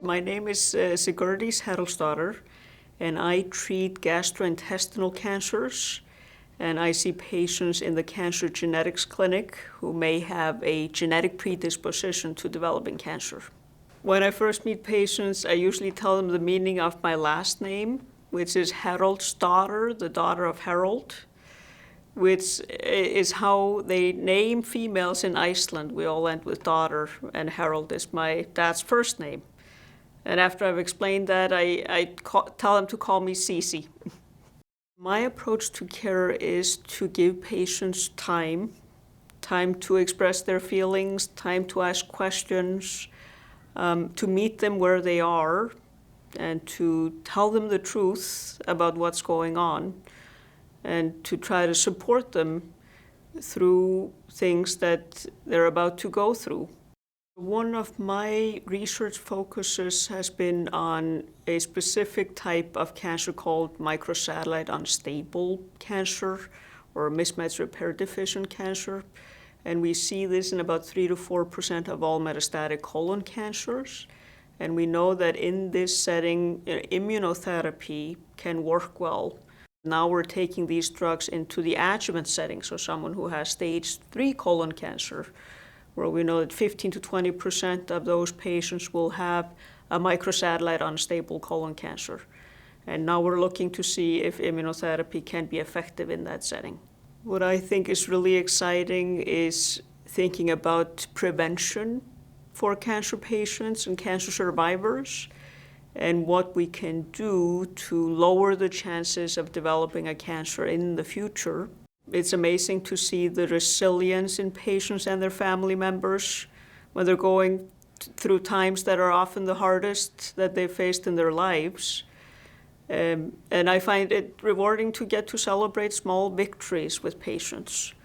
My name is Sigurdís Haraldsdóttir, and I treat gastrointestinal cancers. And I see patients in the cancer genetics clinic who may have a genetic predisposition to developing cancer. When I first meet patients, I usually tell them the meaning of my last name, which is Haraldsdóttir, the daughter of Harald, which is how they name females in Iceland. We all end with daughter, and Harald is my dad's first name. And after I've explained that, I tell them to call me Cece. My approach to care is to give patients time to express their feelings, time to ask questions, to meet them where they are, and to tell them the truth about what's going on, and to try to support them through things that they're about to go through. One of my research focuses has been on a specific type of cancer called microsatellite unstable cancer or mismatch repair deficient cancer. And we see this in about 3 to 4% of all metastatic colon cancers. And we know that in this setting, immunotherapy can work well. Now we're taking these drugs into the adjuvant setting, so someone who has stage 3 colon cancer, where we know that 15 to 20% of those patients will have a microsatellite unstable colon cancer. And now we're looking to see if immunotherapy can be effective in that setting. What I think is really exciting is thinking about prevention for cancer patients and cancer survivors, and what we can do to lower the chances of developing a cancer in the future. It's amazing to see the resilience in patients and their family members when they're going through times that are often the hardest that they've faced in their lives. And I find it rewarding to get to celebrate small victories with patients.